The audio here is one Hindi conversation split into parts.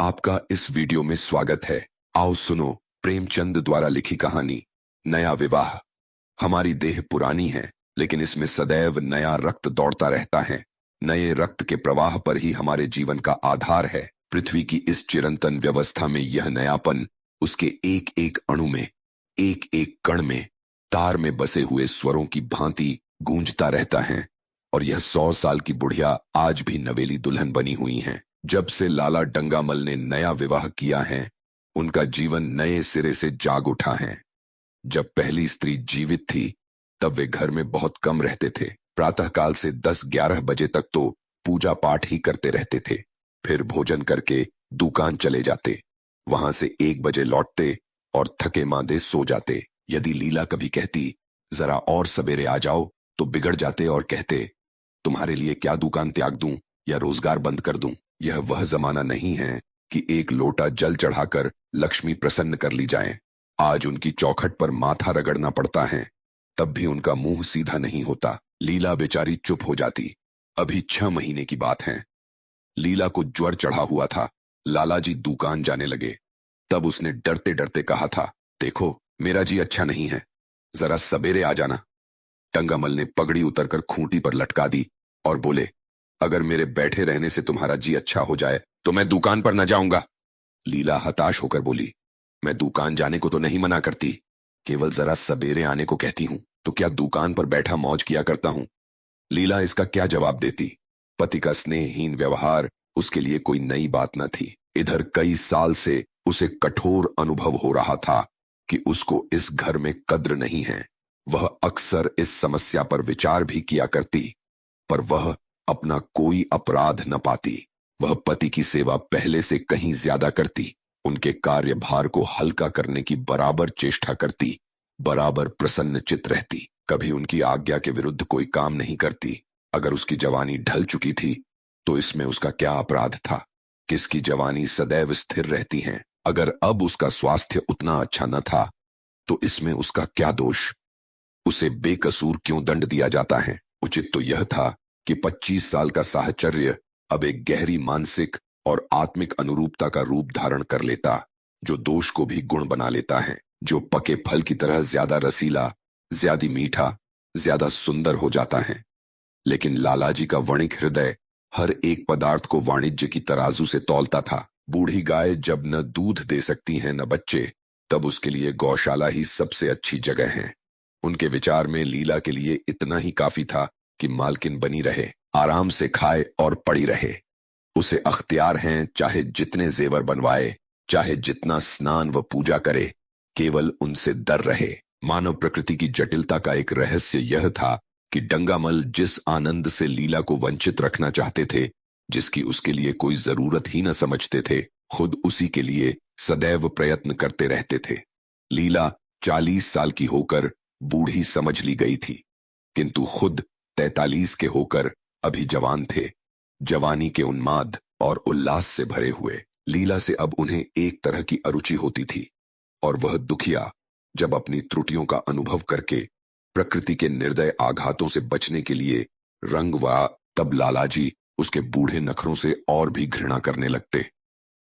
आपका इस वीडियो में स्वागत है। आओ सुनो प्रेमचंद द्वारा लिखी कहानी नया विवाह। हमारी देह पुरानी है, लेकिन इसमें सदैव नया रक्त दौड़ता रहता है। नए रक्त के प्रवाह पर ही हमारे जीवन का आधार है। पृथ्वी की इस चिरंतन व्यवस्था में यह नयापन उसके एक एक अणु में, एक एक कण में, तार में बसे हुए स्वरों की भांति गूंजता रहता है। और यह 100 साल की बुढ़िया आज भी नवेली दुल्हन बनी हुई हैं। जब से लाला डंगामल ने नया विवाह किया है, उनका जीवन नए सिरे से जाग उठा है। जब पहली स्त्री जीवित थी, तब वे घर में बहुत कम रहते थे। प्रातःकाल से 10-11 बजे तक तो पूजा पाठ ही करते रहते थे। फिर भोजन करके दुकान चले जाते, वहां से 1 बजे लौटते और थके मांदे सो जाते। यदि लीला कभी कहती जरा और सवेरे आ जाओ, तो बिगड़ जाते और कहते तुम्हारे लिए क्या दुकान त्याग दूं या रोजगार बंद कर दूं। यह वह जमाना नहीं है कि एक लोटा जल चढ़ाकर लक्ष्मी प्रसन्न कर ली जाए। आज उनकी चौखट पर माथा रगड़ना पड़ता है, तब भी उनका मुंह सीधा नहीं होता। लीला बेचारी चुप हो जाती। अभी 6 महीने की बात है। लीला को ज्वर चढ़ा हुआ था। लालाजी दुकान जाने लगे, तब उसने डरते डरते कहा था, देखो मेरा जी अच्छा नहीं है, जरा सवेरे आ जाना। टंगामल ने पगड़ी उतरकर खूंटी पर लटका दी और बोले, अगर मेरे बैठे रहने से तुम्हारा जी अच्छा हो जाए तो मैं दुकान पर न जाऊंगा। लीला हताश होकर बोली, मैं दुकान जाने को तो नहीं मना करती, केवल जरा सवेरे आने को कहती हूं। तो क्या दुकान पर बैठा मौज किया करता हूं। लीला इसका क्या जवाब देती। पति का स्नेहहीन व्यवहार उसके लिए कोई नई बात न थी। इधर कई साल से उसे कठोर अनुभव हो रहा था कि उसको इस घर में कद्र नहीं है। वह अक्सर इस समस्या पर विचार भी किया करती, पर वह अपना कोई अपराध न पाती। वह पति की सेवा पहले से कहीं ज्यादा करती, उनके कार्यभार को हल्का करने की बराबर चेष्टा करती, बराबर प्रसन्न चित्त रहती। कभी उनकी आज्ञा के विरुद्ध कोई काम नहीं करती। अगर उसकी जवानी ढल चुकी थी, तो इसमें उसका क्या अपराध था। किसकी जवानी सदैव स्थिर रहती है। अगर अब उसका स्वास्थ्य उतना अच्छा न था, तो इसमें उसका क्या दोष। उसे बेकसूर क्यों दंड दिया जाता है। उचित तो यह था कि 25 साल का साहचर्य अब एक गहरी मानसिक और आत्मिक अनुरूपता का रूप धारण कर लेता, जो दोष को भी गुण बना लेता है, जो पके फल की तरह ज्यादा रसीला, ज्यादा मीठा, ज्यादा सुंदर हो जाता है। लेकिन लालाजी का वणिक हृदय हर एक पदार्थ को वाणिज्य की तराजू से तौलता था। बूढ़ी गाय जब न दूध दे सकती है न बच्चे, तब उसके लिए गौशाला ही सबसे अच्छी जगह है। उनके विचार में लीला के लिए इतना ही काफी था कि मालकिन बनी रहे, आराम से खाए और पड़ी रहे। उसे अख्तियार हैं चाहे जितने जेवर बनवाए, चाहे जितना स्नान व पूजा करे, केवल उनसे डर रहे। मानव प्रकृति की जटिलता का एक रहस्य यह था कि डंगामल जिस आनंद से लीला को वंचित रखना चाहते थे, जिसकी उसके लिए कोई जरूरत ही न समझते थे, खुद उसी के लिए सदैव प्रयत्न करते रहते थे। लीला 40 साल की होकर बूढ़ी समझ ली गई थी, किंतु खुद 43 के होकर अभी जवान थे। जवानी के उन्माद और उल्लास से भरे हुए लीला से अब उन्हें एक तरह की अरुचि होती थी, और वह दुखिया जब अपनी त्रुटियों का अनुभव करके प्रकृति के निर्दय आघातों से बचने के लिए रंग व तब लालाजी उसके बूढ़े नखरों से और भी घृणा करने लगते।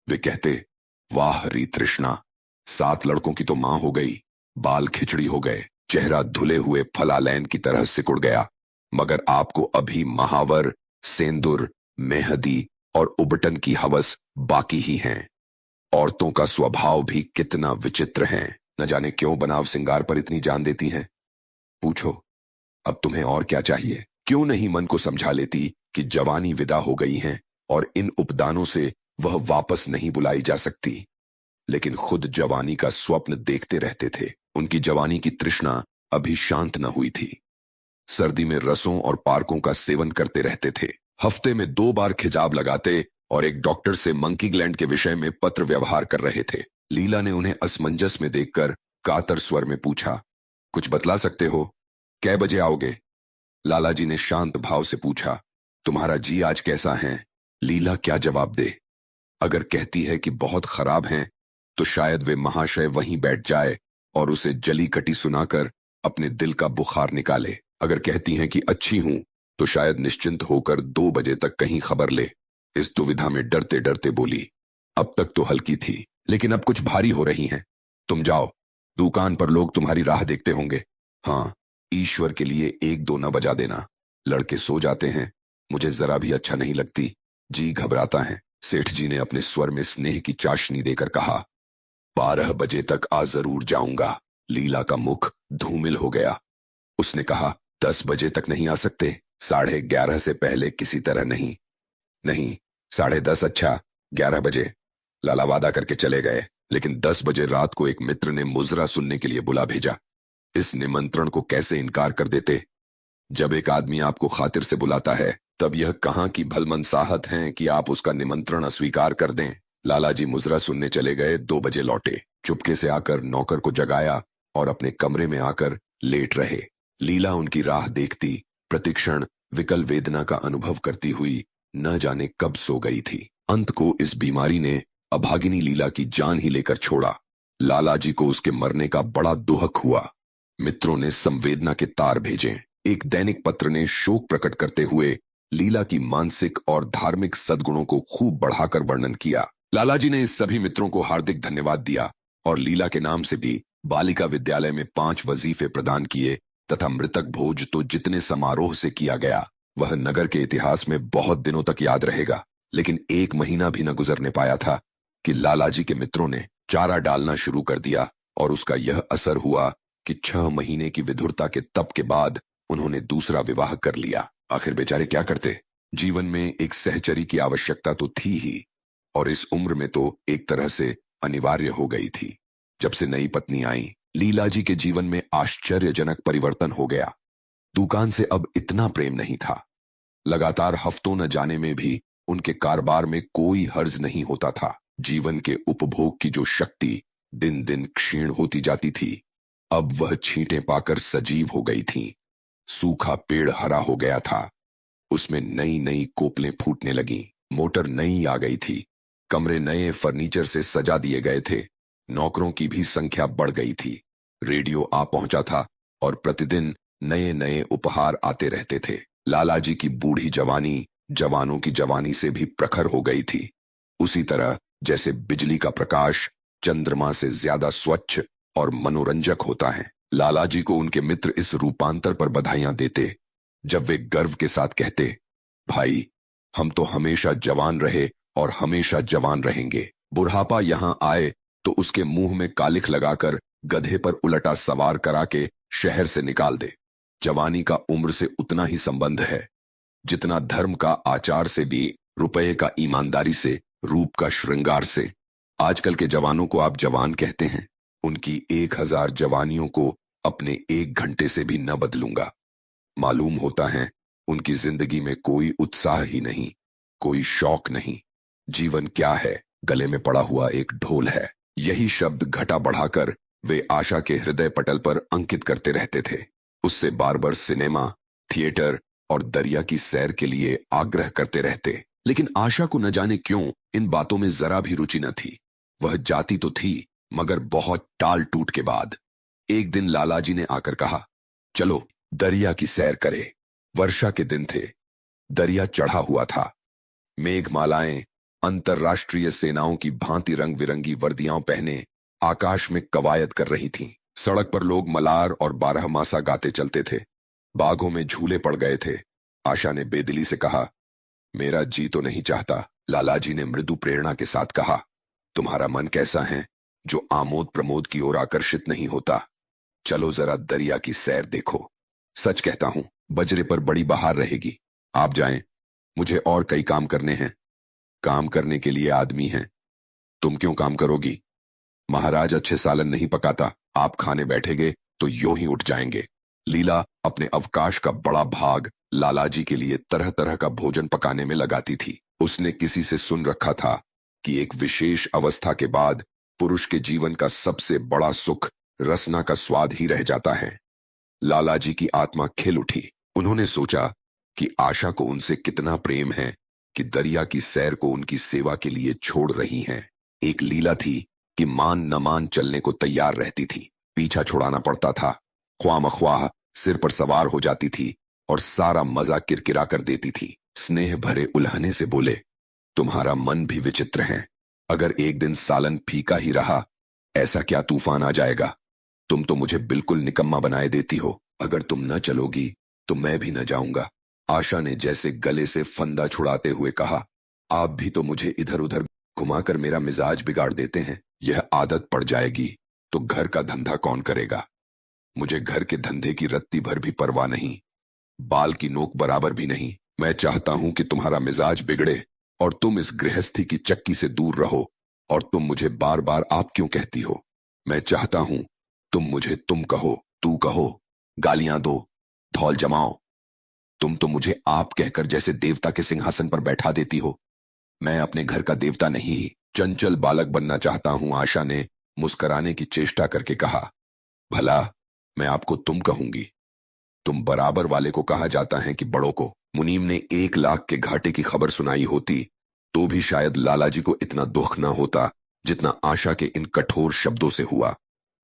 वे कहते, वाह री तृष्णा, 7 लड़कों की तो मां हो गई, बाल खिचड़ी हो गए, चेहरा धुले हुए फलालैन की तरह सिकुड़ गया, मगर आपको अभी महावर, सेंदुर, मेहदी और उबटन की हवस बाकी ही हैं। औरतों का स्वभाव भी कितना विचित्र है, न जाने क्यों बनाव सिंगार पर इतनी जान देती हैं। पूछो, अब तुम्हें और क्या चाहिए। क्यों नहीं मन को समझा लेती कि जवानी विदा हो गई है और इन उपदानों से वह वापस नहीं बुलाई जा सकती। लेकिन खुद जवानी का स्वप्न देखते रहते थे। उनकी जवानी की तृष्णा अभी शांत न हुई थी। सर्दी में रसों और पार्कों का सेवन करते रहते थे। हफ्ते में 2 बार खिजाब लगाते और एक डॉक्टर से मंकी ग्लैंड के विषय में पत्र व्यवहार कर रहे थे। लीला ने उन्हें असमंजस में देखकर कातर स्वर में पूछा, कुछ बतला सकते हो, कै बजे आओगे। लालाजी ने शांत भाव से पूछा, तुम्हारा जी आज कैसा है। लीला क्या जवाब दे। अगर कहती है कि बहुत खराब हैं, तो शायद वे महाशय वहीं बैठ जाए और उसे जली कटी सुनाकर अपने दिल का बुखार निकाले। अगर कहती हैं कि अच्छी हूं, तो शायद निश्चिंत होकर 2 बजे तक कहीं खबर ले। इस दुविधा में डरते डरते बोली, अब तक तो हल्की थी, लेकिन अब कुछ भारी हो रही हैं। तुम जाओ, दुकान पर लोग तुम्हारी राह देखते होंगे। हाँ, ईश्वर के लिए 1-2 न बजा देना। लड़के सो जाते हैं, मुझे जरा भी अच्छा नहीं लगती, जी घबराता है। सेठ जी ने अपने स्वर में स्नेह की चाशनी देकर कहा, 12 बजे तक आ जरूर जाऊंगा। लीला का मुख धूमिल हो गया। उसने कहा, 10 बजे तक नहीं आ सकते? 11:30 से पहले किसी तरह नहीं। नहीं, 10:30 अच्छा, 11 बजे। लाला वादा करके चले गए, लेकिन 10 बजे रात को एक मित्र ने मुजरा सुनने के लिए बुला भेजा। इस निमंत्रण को कैसे इनकार कर देते? जब एक आदमी आपको खातिर से बुलाता है, तब यह कहां की भलमनसाहत है कि आप उसका निमंत्रण अस्वीकार कर दें। लाला जी मुजरा सुनने चले गए, 2 बजे लौटे। चुपके से आकर नौकर को जगाया और अपने कमरे में आकर लेट रहे। लीला उनकी राह देखती, प्रतिक्षण विकल वेदना का अनुभव करती हुई न जाने कब सो गई थी। अंत को इस बीमारी ने अभागिनी लीला की जान ही लेकर छोड़ा। लाला जी को उसके मरने का बड़ा दुहक हुआ। मित्रों ने संवेदना के तार भेजे। एक दैनिक पत्र ने शोक प्रकट करते हुए लीला की मानसिक और धार्मिक सद्गुणों को खूब बढ़ाकर वर्णन किया। लाला जी ने इस सभी मित्रों को हार्दिक धन्यवाद दिया और लीला के नाम से भी बालिका विद्यालय में 5 वजीफे प्रदान किए तथा मृतक भोज तो जितने समारोह से किया गया, वह नगर के इतिहास में बहुत दिनों तक याद रहेगा। लेकिन 1 महीना भी न गुजरने पाया था कि लाला जी के मित्रों ने चारा डालना शुरू कर दिया और उसका यह असर हुआ कि 6 महीने की विधुरता के तप के बाद उन्होंने दूसरा विवाह कर लिया। आखिर बेचारे क्या करते? जीवन में एक सहचरी की आवश्यकता तो थी ही, और इस उम्र में तो एक तरह से अनिवार्य हो गई थी। जब से नई पत्नी आई, लीला जी के जीवन में आश्चर्यजनक परिवर्तन हो गया। दुकान से अब इतना प्रेम नहीं था। लगातार हफ्तों न जाने में भी उनके कारोबार में कोई हर्ज नहीं होता था। जीवन के उपभोग की जो शक्ति दिन दिन क्षीण होती जाती थी, अब वह छींटें पाकर सजीव हो गई थीं। सूखा पेड़ हरा हो गया था, उसमें नई नई कोपलें फूटने लगीं। मोटर नई आ गई थी, कमरे नए फर्नीचर से सजा दिए गए थे, नौकरों की भी संख्या बढ़ गई थी। रेडियो आ पहुंचा था और प्रतिदिन नए नए उपहार आते रहते थे। लाला जी की बूढ़ी जवानी जवानों की जवानी से भी प्रखर हो गई थी। उसी तरह जैसे बिजली का प्रकाश चंद्रमा से ज्यादा स्वच्छ और मनोरंजक होता है। लाला जी को उनके मित्र इस रूपांतर पर बधाइयां देते, जब वे गर्व के साथ कहते, भाई, हम तो हमेशा जवान रहे और हमेशा जवान रहेंगे। बुढ़ापा यहां आए तो उसके मुंह में कालिख लगाकर गधे पर उलटा सवार करा के शहर से निकाल दे। जवानी का उम्र से उतना ही संबंध है जितना धर्म का आचार से भी, रुपये का ईमानदारी से, रूप का श्रृंगार से। आजकल के जवानों को आप जवान कहते हैं, उनकी 1000 जवानियों को अपने 1 घंटे से भी न बदलूंगा। मालूम होता है उनकी जिंदगी में कोई उत्साह ही नहीं, कोई शौक नहीं। जीवन क्या है? गले में पड़ा हुआ एक ढोल है। यही शब्द घटा बढ़ाकर वे आशा के हृदय पटल पर अंकित करते रहते थे। उससे बार बार सिनेमा, थिएटर और दरिया की सैर के लिए आग्रह करते रहते। लेकिन आशा को न जाने क्यों इन बातों में जरा भी रुचि न थी। वह जाती तो थी, मगर बहुत टाल टूट के बाद। एक दिन लाला जी ने आकर कहा, चलो दरिया की सैर करें। वर्षा के दिन थे, दरिया चढ़ा हुआ था। मेघमालाएं अंतर्राष्ट्रीय सेनाओं की भांति रंग बिरंगी वर्दियां पहने आकाश में कवायद कर रही थीं। सड़क पर लोग मलार और बारहमासा गाते चलते थे। बागों में झूले पड़ गए थे। आशा ने बेदिली से कहा, मेरा जी तो नहीं चाहता। लाला जी ने मृदु प्रेरणा के साथ कहा, तुम्हारा मन कैसा है जो आमोद प्रमोद की ओर आकर्षित नहीं होता? चलो जरा दरिया की सैर देखो। सच कहता हूं, बजरे पर बड़ी बहार रहेगी। आप जाएं, मुझे और कई काम करने हैं। काम करने के लिए आदमी हैं। तुम क्यों काम करोगी? महाराज अच्छे सालन नहीं पकाता, आप खाने बैठेगे तो यूं ही उठ जाएंगे। लीला अपने अवकाश का बड़ा भाग लालाजी के लिए तरह तरह का भोजन पकाने में लगाती थी। उसने किसी से सुन रखा था कि एक विशेष अवस्था के बाद पुरुष के जीवन का सबसे बड़ा सुख रसना का स्वाद ही रह जाता है। लालाजी की आत्मा खिल उठी। उन्होंने सोचा कि आशा को उनसे कितना प्रेम है कि दरिया की सैर को उनकी सेवा के लिए छोड़ रही हैं। एक लीला थी कि मान न मान चलने को तैयार रहती थी। पीछा छुड़ाना पड़ता था, ख्वामख्वाह सिर पर सवार हो जाती थी और सारा मजा किरकिरा कर देती थी। स्नेह भरे उल्हने से बोले, तुम्हारा मन भी विचित्र है। अगर एक दिन सालन फीका ही रहा, ऐसा क्या तूफान आ जाएगा। तुम तो मुझे बिल्कुल निकम्मा बनाए देती हो। अगर तुम न चलोगी तो मैं भी न जाऊंगा। आशा ने जैसे गले से फंदा छुड़ाते हुए कहा। आप भी तो मुझे इधर उधर घुमाकर मेरा मिजाज बिगाड़ देते हैं। यह आदत पड़ जाएगी तो घर का धंधा कौन करेगा। मुझे घर के धंधे की रत्ती भर भी परवाह नहीं, बाल की नोक बराबर भी नहीं। मैं चाहता हूं कि तुम्हारा मिजाज बिगड़े और तुम इस गृहस्थी की चक्की से दूर रहो। और तुम मुझे बार बार आप क्यों कहती हो। मैं चाहता हूं तुम मुझे तुम कहो, तू कहो, गालियां दो, धौल जमाओ। तुम तो मुझे आप कहकर जैसे देवता के सिंहासन पर बैठा देती हो। मैं अपने घर का देवता नहीं, चंचल बालक बनना चाहता हूं। आशा ने मुस्कुराने की चेष्टा करके कहा। भला मैं आपको तुम कहूंगी। तुम बराबर वाले को कहा जाता है कि बड़ों को। मुनीम ने 1 लाख के घाटे की खबर सुनाई होती तो भी शायद लालाजी को इतना दुख ना होता जितना आशा के इन कठोर शब्दों से हुआ।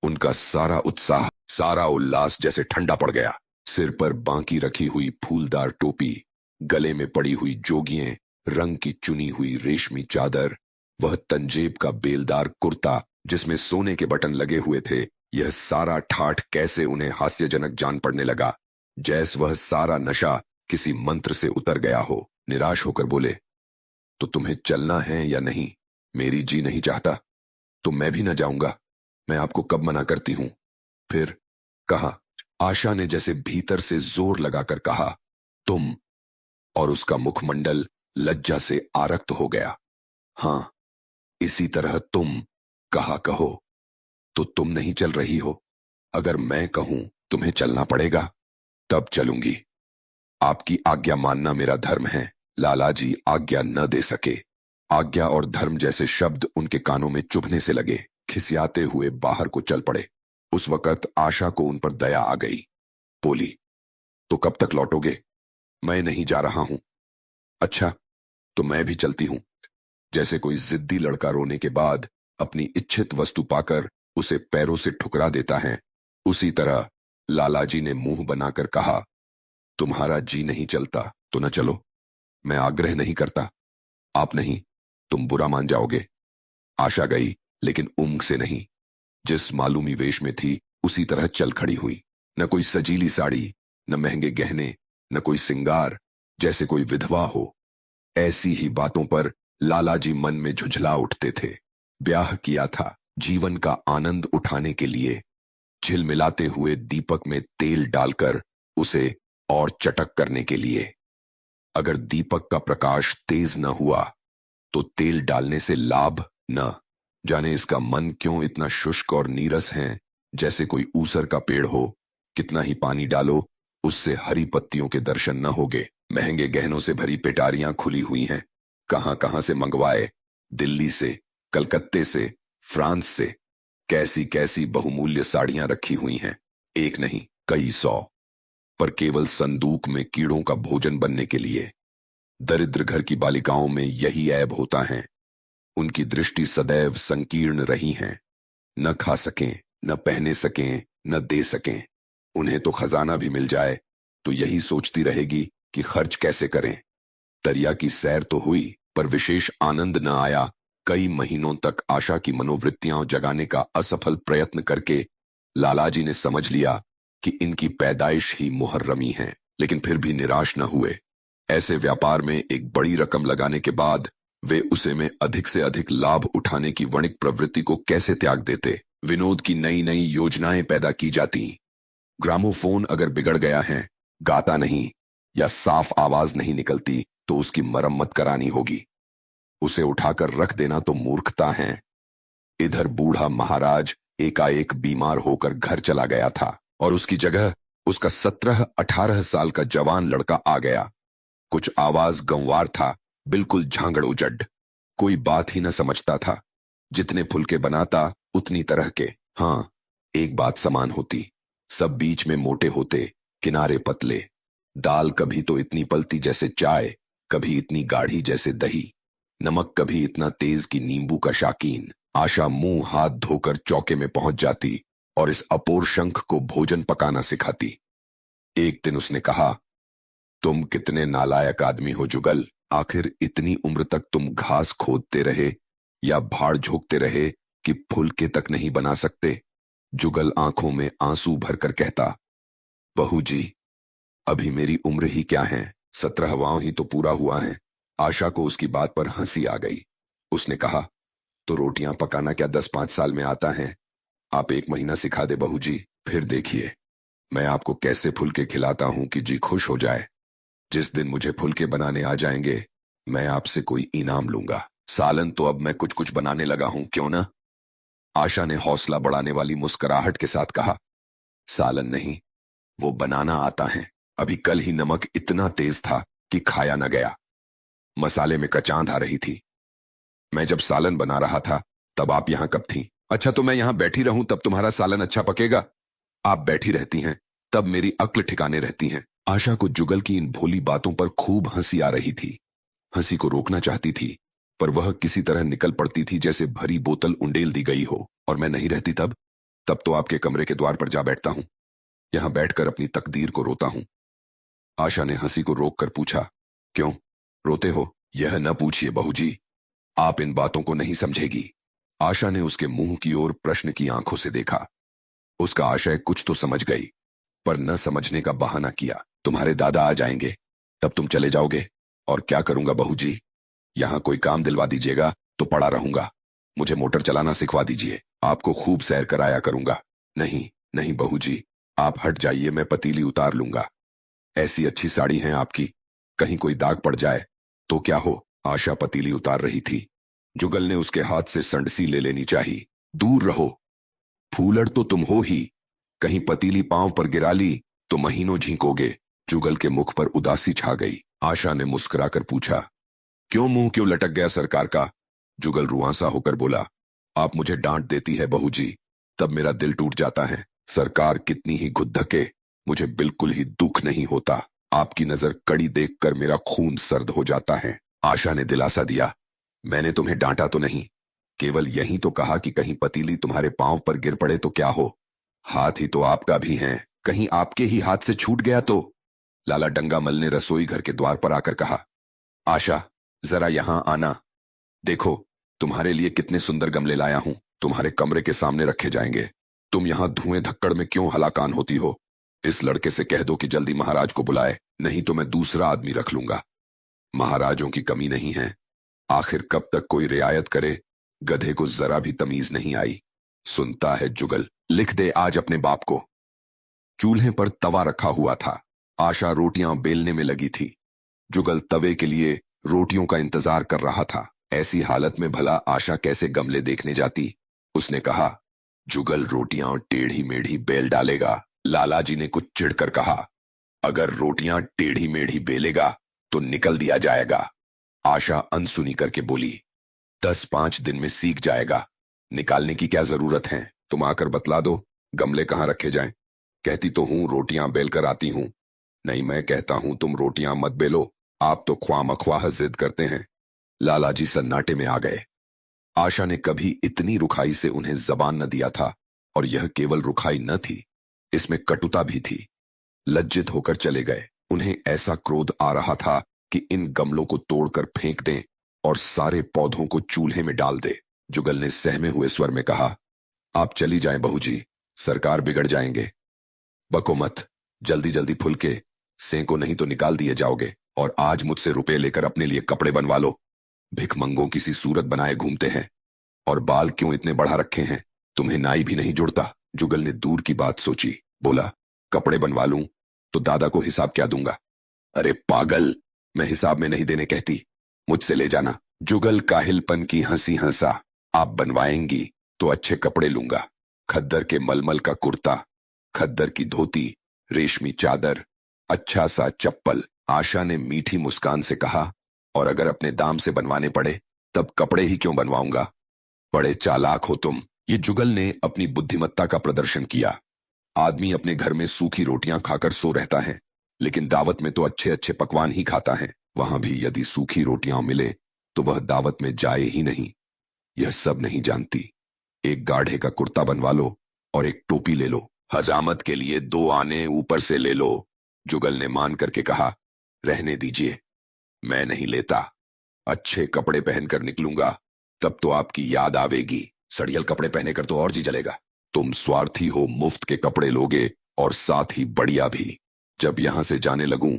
उनका सारा उत्साह, सारा उल्लास जैसे ठंडा पड़ गया। सिर पर बांकी रखी हुई फूलदार टोपी, गले में पड़ी हुई जोगियां, रंग की चुनी हुई रेशमी चादर, वह तंजेब का बेलदार कुर्ता जिसमें सोने के बटन लगे हुए थे, यह सारा ठाठ कैसे उन्हें हास्यजनक जान पड़ने लगा, जैस वह सारा नशा किसी मंत्र से उतर गया हो। निराश होकर बोले, तो तुम्हें चलना है या नहीं। मेरी जी नहीं चाहता तो मैं भी न जाऊंगा। मैं आपको कब मना करती हूं। फिर कहा। आशा ने जैसे भीतर से जोर लगाकर कहा, तुम। और उसका मुखमंडल लज्जा से आरक्त हो गया। हां, इसी तरह तुम कहा कहो। तो तुम नहीं चल रही हो। अगर मैं कहूं तुम्हें चलना पड़ेगा तब चलूंगी। आपकी आज्ञा मानना मेरा धर्म है। लालाजी आज्ञा न दे सके। आज्ञा और धर्म जैसे शब्द उनके कानों में चुभने से लगे। खिसियाते हुए बाहर को चल पड़े। उस वक्त आशा को उन पर दया आ गई। बोली, तो कब तक लौटोगे। मैं नहीं जा रहा हूं। अच्छा, तो मैं भी चलती हूं। जैसे कोई जिद्दी लड़का रोने के बाद अपनी इच्छित वस्तु पाकर उसे पैरों से ठुकरा देता है, उसी तरह लालाजी ने मुंह बनाकर कहा, तुम्हारा जी नहीं चलता तो न चलो। मैं आग्रह नहीं करता। आप नहीं, तुम बुरा मान जाओगे। आशा गई, लेकिन उम्ग से नहीं। जिस मालूमी वेश में थी उसी तरह चल खड़ी हुई। न कोई सजीली साड़ी, न महंगे गहने, न कोई सिंगार, जैसे कोई विधवा हो। ऐसी ही बातों पर लालाजी मन में झुझला उठते थे। ब्याह किया था जीवन का आनंद उठाने के लिए, झिलमिलाते हुए दीपक में तेल डालकर उसे और चटक करने के लिए। अगर दीपक का प्रकाश तेज न हुआ तो तेल डालने से लाभ न। जाने इसका मन क्यों इतना शुष्क और नीरस है, जैसे कोई ऊसर का पेड़ हो। कितना ही पानी डालो उससे हरी पत्तियों के दर्शन न होगे। महंगे गहनों से भरी पेटारियां खुली हुई हैं। कहां कहां से मंगवाए, दिल्ली से, कलकत्ते से, फ्रांस से। कैसी कैसी बहुमूल्य साड़ियां रखी हुई हैं। एक नहीं, कई 100। पर केवल संदूक में कीड़ों का भोजन बनने के लिए। दरिद्र घर की बालिकाओं में यही ऐब होता है। उनकी दृष्टि सदैव संकीर्ण रही है। न खा सकें, न पहने सकें, न दे सकें। उन्हें तो खजाना भी मिल जाए तो यही सोचती रहेगी कि खर्च कैसे करें। दरिया की सैर तो हुई पर विशेष आनंद न आया। कई महीनों तक आशा की मनोवृत्तियां जगाने का असफल प्रयत्न करके लालाजी ने समझ लिया कि इनकी पैदाइश ही मुहर्रमी है, लेकिन फिर भी निराश न हुए। ऐसे व्यापार में एक बड़ी रकम लगाने के बाद वे उसे में अधिक से अधिक लाभ उठाने की वणिक प्रवृत्ति को कैसे त्याग देते। विनोद की नई नई योजनाएं पैदा की जाती। ग्रामोफोन अगर बिगड़ गया है, गाता नहीं या साफ आवाज नहीं निकलती तो उसकी मरम्मत करानी होगी। उसे उठाकर रख देना तो मूर्खता है। इधर बूढ़ा महाराज एकाएक बीमार होकर घर चला गया था और उसकी जगह उसका 17-18 साल का जवान लड़का आ गया। कुछ आवाज गंवार था, बिल्कुल झांगड़ उजड़। कोई बात ही न समझता था। जितने फुलके बनाता उतनी तरह के। हाँ, एक बात समान होती। सब बीच में मोटे होते, किनारे पतले। दाल कभी तो इतनी पलती जैसे चाय, कभी इतनी गाढ़ी जैसे दही। नमक कभी इतना तेज कि नींबू का शाकीन। आशा मुंह हाथ धोकर चौके में पहुंच जाती और इस अपोर शंख को भोजन पकाना सिखाती। एक दिन उसने कहा, तुम कितने नालायक आदमी हो जुगल। आखिर इतनी उम्र तक तुम घास खोदते रहे या भाड़ झोंकते रहे कि फुलके तक नहीं बना सकते? जुगल आंखों में आंसू भरकर कहता, बहू जी, अभी मेरी उम्र ही क्या है, 17वां ही तो पूरा हुआ है। आशा को उसकी बात पर हंसी आ गई। उसने कहा, तो रोटियां पकाना क्या 10-5 साल में आता है? आप 1 महीना सिखा दे बहू जी, फिर देखिए मैं आपको कैसे फुलके खिलाता हूं कि जी खुश हो जाए। जिस दिन मुझे फुलके बनाने आ जाएंगे, मैं आपसे कोई इनाम लूंगा। सालन तो अब मैं कुछ कुछ बनाने लगा हूं, क्यों ना? आशा ने हौसला बढ़ाने वाली मुस्कुराहट के साथ कहा, सालन नहीं, वो बनाना आता है। अभी कल ही नमक इतना तेज था कि खाया न गया। मसाले में कचांद आ रही थी। मैं जब सालन बना रहा था तब आप यहां कब थी? अच्छा, तो मैं यहां बैठी रहूं तब तुम्हारा सालन अच्छा पकेगा? आप बैठी रहती हैं तब मेरी अक्ल ठिकाने रहती हैं। आशा को जुगल की इन भोली बातों पर खूब हंसी आ रही थी। हंसी को रोकना चाहती थी, पर वह किसी तरह निकल पड़ती थी जैसे भरी बोतल उंडेल दी गई हो। और मैं नहीं रहती तब तो आपके कमरे के द्वार पर जा बैठता हूं, यहां बैठकर अपनी तकदीर को रोता हूं। आशा ने हंसी को रोककर पूछा, क्यों रोते हो? यह न पूछिए बहू जी, आप इन बातों को नहीं समझेगी। आशा ने उसके मुंह की ओर प्रश्न की आंखों से देखा। उसका आशय कुछ तो समझ गई, पर न समझने का बहाना किया। तुम्हारे दादा आ जाएंगे, तब तुम चले जाओगे। और क्या करूंगा बहू जी? यहां कोई काम दिलवा दीजिएगा तो पड़ा रहूंगा। मुझे मोटर चलाना सिखवा दीजिए, आपको खूब सैर कराया करूंगा। नहीं नहीं बहू जी, आप हट जाइए, मैं पतीली उतार लूंगा। ऐसी अच्छी साड़ी है आपकी, कहीं कोई दाग पड़ जाए तो क्या हो? आशा पतीली उतार रही थी। जुगल ने उसके हाथ से संडसी ले लेनी चाहिए। दूर रहो, फूलड़ तो तुम हो ही, कहीं पतीली पांव पर गिरा ली तो महीनों झींकोगे। जुगल के मुख पर उदासी छा गई। आशा ने मुस्कुराकर पूछा, क्यों मुंह क्यों लटक गया सरकार का? जुगल रुआंसा होकर बोला, आप मुझे डांट देती है बहू जी, तब मेरा दिल टूट जाता है। सरकार कितनी ही गुद्दके, मुझे बिल्कुल ही दुख नहीं होता। आपकी नजर कड़ी देखकर मेरा खून सर्द हो जाता है। आशा ने दिलासा दिया, मैंने तुम्हें डांटा तो नहीं, केवल यही तो कहा कि कहीं पतीली तुम्हारे पांव पर गिर पड़े तो क्या हो? हाथ ही तो आपका भी है, कहीं आपके ही हाथ से छूट गया तो? लाला डंगामल ने रसोई घर के द्वार पर आकर कहा, आशा, जरा यहां आना। देखो, तुम्हारे लिए कितने सुंदर गमले लाया हूं, तुम्हारे कमरे के सामने रखे जाएंगे। तुम यहां धुएं धक्कड़ में क्यों हलाकान होती हो? इस लड़के से कह दो कि जल्दी महाराज को बुलाए, नहीं तो मैं दूसरा आदमी रख लूंगा। महाराजों की कमी नहीं है, आखिर कब तक कोई रियायत करे? गधे को जरा भी तमीज नहीं आई। सुनता है जुगल, लिख दे आज अपने बाप को। चूल्हे पर तवा रखा हुआ था। आशा रोटियां बेलने में लगी थी। जुगल तवे के लिए रोटियों का इंतजार कर रहा था। ऐसी हालत में भला आशा कैसे गमले देखने जाती? उसने कहा, जुगल रोटियां टेढ़ी मेढ़ी बेल डालेगा। लाला जी ने कुछ चिढ़कर कहा, अगर रोटियां टेढ़ी मेढ़ी बेलेगा तो निकल दिया जाएगा। आशा अनसुनी करके बोली, 10-5 दिन में सीख जाएगा, निकालने की क्या जरूरत है? तुम आकर बतला दो गमले कहाँ रखे जाएं। कहती तो हूं रोटियां बेल कर आती हूं। नहीं, मैं कहता हूं तुम रोटियां मत बेलो, आप तो ख्वामख्वाह जिद करते हैं। लालाजी सन्नाटे में आ गए। आशा ने कभी इतनी रुखाई से उन्हें जबान न दिया था, और यह केवल रुखाई न थी, इसमें कटुता भी थी। लज्जित होकर चले गए। उन्हें ऐसा क्रोध आ रहा था कि इन गमलों को तोड़कर फेंक दें और सारे पौधों को चूल्हे में डाल दे। जुगल ने सहमे हुए स्वर में कहा, आप चली जाएं बहू जी, सरकार बिगड़ जाएंगे। बको मत, जल्दी जल्दी फुलके सेंको, नहीं तो निकाल दिए जाओगे। और आज मुझसे रुपए लेकर अपने लिए कपड़े बनवा लो। भिखमंगों की सी सूरत बनाए घूमते हैं, और बाल क्यों इतने बढ़ा रखे हैं? तुम्हें नाई भी नहीं जुड़ता? जुगल ने दूर की बात सोची, बोला, कपड़े बनवा लूं तो दादा को हिसाब क्या दूंगा? अरे पागल, मैं हिसाब में नहीं देने कहती, मुझसे ले जाना। जुगल काहिलपन की हंसी हंसा, आप बनवाएंगी तो अच्छे कपड़े लूंगा, खद्दर के मलमल का कुर्ता, खद्दर की धोती, रेशमी चादर, अच्छा सा चप्पल। आशा ने मीठी मुस्कान से कहा, और अगर अपने दाम से बनवाने पड़े तब कपड़े ही क्यों बनवाऊंगा? बड़े चालाक हो तुम। ये जुगल ने अपनी बुद्धिमत्ता का प्रदर्शन किया। आदमी अपने घर में सूखी रोटियां खाकर सो रहता है, लेकिन दावत में तो अच्छे अच्छे पकवान ही खाता है। वहां भी यदि सूखी रोटियां मिले तो वह दावत में जाए ही नहीं। यह सब नहीं जानती। एक गाढ़े का कुर्ता बनवा लो और एक टोपी ले लो। हजामत के लिए 2 आने ऊपर से ले लो। जुगल ने मान करके कहा, रहने दीजिए, मैं नहीं लेता। अच्छे कपड़े पहनकर निकलूंगा तब तो आपकी याद आवेगी। सड़ियल कपड़े पहने कर तो और जी जलेगा। तुम स्वार्थी हो, मुफ्त के कपड़े लोगे और साथ ही बढ़िया भी। जब यहां से जाने लगूं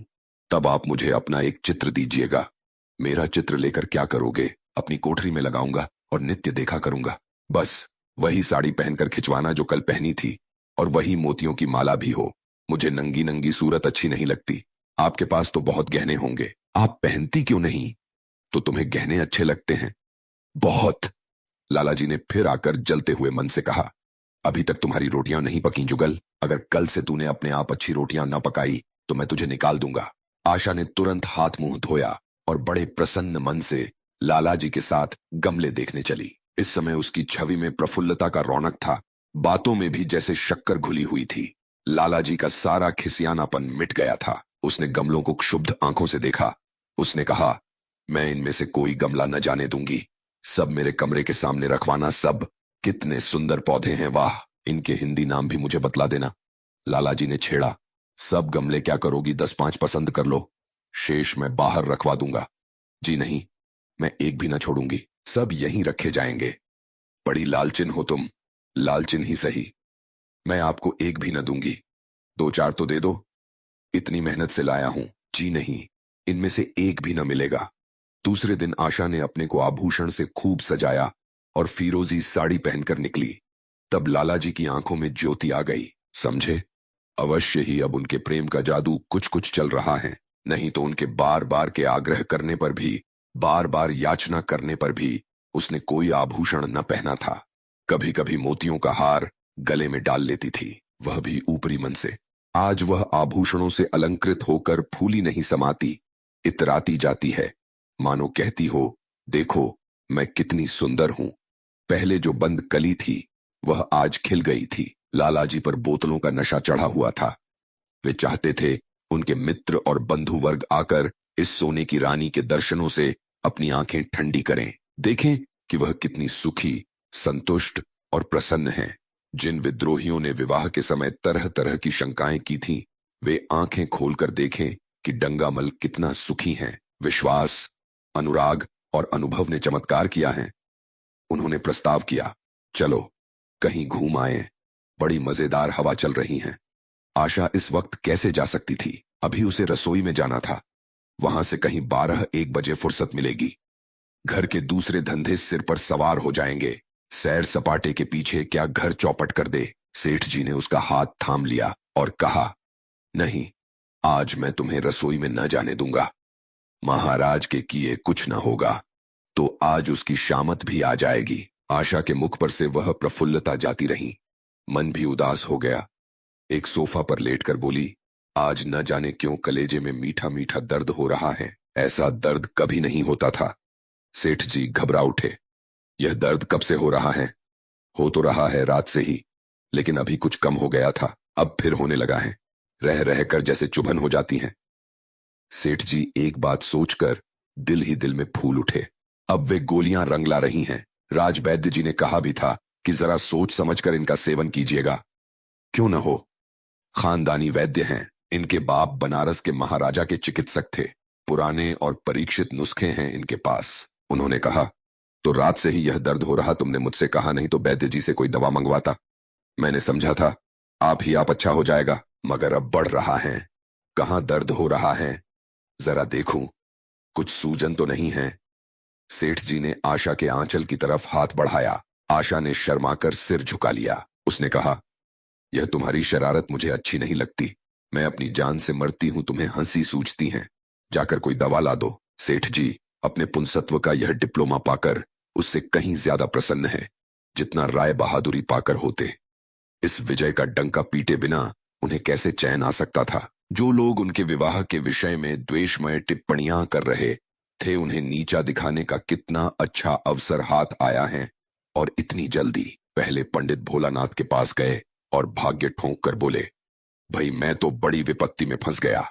तब आप मुझे अपना एक चित्र दीजिएगा। मेरा चित्र लेकर क्या करोगे? अपनी कोठरी में लगाऊंगा और नित्य देखा करूंगा। बस वही साड़ी पहनकर खिंचवाना जो कल पहनी थी, और वही मोतियों की माला भी हो। मुझे नंगी नंगी सूरत अच्छी नहीं लगती। आपके पास तो बहुत गहने होंगे, आप पहनती क्यों नहीं? तो तुम्हें गहने अच्छे लगते हैं? बहुत। लालाजी ने फिर आकर जलते हुए मन से कहा, अभी तक तुम्हारी रोटियां नहीं पकी जुगल। अगर कल से तूने अपने आप अच्छी रोटियां न पकाई तो मैं तुझे निकाल दूंगा। आशा ने तुरंत हाथ मुंह धोया और बड़े प्रसन्न मन से लालाजी के साथ गमले देखने चली। इस समय उसकी छवि में प्रफुल्लता का रौनक था, बातों में भी जैसे शक्कर घुली हुई थी। लालाजी का सारा खिसियानापन मिट गया था। उसने गमलों को क्षुब्ध आंखों से देखा। उसने कहा, मैं इनमें से कोई गमला न जाने दूंगी। सब मेरे कमरे के सामने रखवाना। सब कितने सुंदर पौधे हैं, वाह! इनके हिंदी नाम भी मुझे बतला देना। लालाजी ने छेड़ा, सब गमले क्या करोगी, 10-5 पसंद कर लो, शेष मैं बाहर रखवा दूंगा। जी नहीं, मैं एक भी न छोड़ूंगी, सब यहीं रखे जाएंगे। बड़ी लालचिन हो तुम। लालचिन ही सही, मैं आपको एक भी न दूंगी। 2-4 तो दे दो, इतनी मेहनत से लाया हूं। जी नहीं, इनमें से एक भी न मिलेगा। दूसरे दिन आशा ने अपने को आभूषण से खूब सजाया और फीरोजी साड़ी पहनकर निकली। तब लालाजी की आंखों में ज्योति आ गई। समझे, अवश्य ही अब उनके प्रेम का जादू कुछ कुछ चल रहा है। नहीं तो उनके बार बार के आग्रह करने पर भी, बार बार याचना करने पर भी उसने कोई आभूषण न पहना था। कभी कभी मोतियों का हार गले में डाल लेती थी, वह भी ऊपरी मन से। आज वह आभूषणों से अलंकृत होकर फूली नहीं समाती, इतराती जाती है, मानो कहती हो, देखो मैं कितनी सुंदर हूं। पहले जो बंद कली थी वह आज खिल गई थी। लालाजी पर बोतलों का नशा चढ़ा हुआ था। वे चाहते थे उनके मित्र और बंधु वर्ग आकर इस सोने की रानी के दर्शनों से अपनी आंखें ठंडी करें, देखें कि वह कितनी सुखी, संतुष्ट और प्रसन्न है। जिन विद्रोहियों ने विवाह के समय तरह तरह की शंकाएं की थीं, वे आंखें खोलकर देखें कि डंगामल कितना सुखी हैं। विश्वास, अनुराग और अनुभव ने चमत्कार किया है। उन्होंने प्रस्ताव किया, चलो कहीं घूम आए, बड़ी मजेदार हवा चल रही है। आशा इस वक्त कैसे जा सकती थी? अभी उसे रसोई में जाना था। वहां से कहीं 12-1 बजे फुर्सत मिलेगी। घर के दूसरे धंधे सिर पर सवार हो जाएंगे। सैर सपाटे के पीछे क्या घर चौपट कर दे। सेठ जी ने उसका हाथ थाम लिया और कहा, नहीं, आज मैं तुम्हें रसोई में न जाने दूंगा। महाराज के किए कुछ न होगा। तो आज उसकी शामत भी आ जाएगी। आशा के मुख पर से वह प्रफुल्लता जाती रही। मन भी उदास हो गया। एक सोफा पर लेटकर बोली, आज न जाने क्यों कलेजे में मीठा मीठा दर्द हो रहा है। ऐसा दर्द कभी नहीं होता था। सेठ जी घबरा उठे। यह दर्द कब से हो रहा है? हो तो रहा है रात से ही, लेकिन अभी कुछ कम हो गया था, अब फिर होने लगा है। रह रह कर जैसे चुभन हो जाती है। सेठ जी एक बात सोचकर दिल ही दिल में फूल उठे। अब वे गोलियां रंगला रही हैं। राजवैद्य जी ने कहा भी था कि जरा सोच समझकर इनका सेवन कीजिएगा। क्यों न हो, खानदानी वैद्य हैं। इनके बाप बनारस के महाराजा के चिकित्सक थे। पुराने और परीक्षित नुस्खे हैं इनके पास। उन्होंने कहा, तो रात से ही यह दर्द हो रहा, तुमने मुझसे कहा नहीं तो वैद्य जी से कोई दवा मंगवाता। मैंने समझा था आप अच्छा हो जाएगा, मगर अब बढ़ रहा है। कहाँ दर्द हो रहा है, जरा देखूं, कुछ सूजन तो नहीं है? सेठ जी ने आशा के आंचल की तरफ हाथ बढ़ाया। आशा ने शर्माकर सिर झुका लिया। उसने कहा, यह तुम्हारी शरारत मुझे अच्छी नहीं लगती। मैं अपनी जान से मरती हूं, तुम्हें हंसी सूझती है। जाकर कोई दवा ला दो। सेठ जी अपने पुंसत्व का यह डिप्लोमा पाकर उससे कहीं ज्यादा प्रसन्न है जितना राय बहादुरी पाकर होते। इस विजय का डंका पीटे बिना उन्हें कैसे चैन आ सकता था? जो लोग उनके विवाह के विषय में द्वेषमय टिप्पणियां कर रहे थे, उन्हें नीचा दिखाने का कितना अच्छा अवसर हाथ आया है। और इतनी जल्दी। पहले पंडित भोलानाथ के पास गए और भाग्य ठोंक कर बोले, भाई मैं तो बड़ी विपत्ति में फंस गया।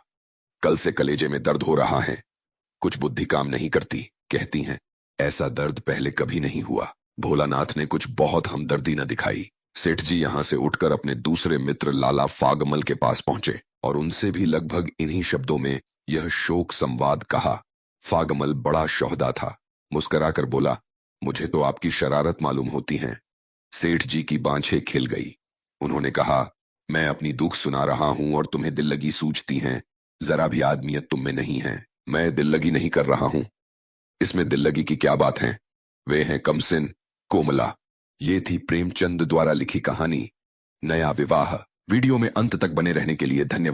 कल से कलेजे में दर्द हो रहा है। कुछ बुद्धि काम नहीं करती। कहती हैं, ऐसा दर्द पहले कभी नहीं हुआ। भोलानाथ ने कुछ बहुत हमदर्दी न दिखाई। सेठ जी यहां से उठकर अपने दूसरे मित्र लाला फागमल के पास पहुंचे और उनसे भी लगभग इन्हीं शब्दों में यह शोक संवाद कहा। फागमल बड़ा शोहदा था। मुस्कुराकर बोला, मुझे तो आपकी शरारत मालूम होती है। सेठ जी की बाँछें खिल गई। उन्होंने कहा, मैं अपनी दुख सुना रहा हूं और तुम्हें दिल लगी सूझती हैं। जरा भी आदमियत तुम में नहीं है। मैं दिल लगी नहीं कर रहा हूं। इसमें दिल लगी की क्या बात है? वे हैं कमसिन, कोमला। ये थी प्रेमचंद द्वारा लिखी कहानी नया विवाह। वीडियो में अंत तक बने रहने के लिए धन्यवाद।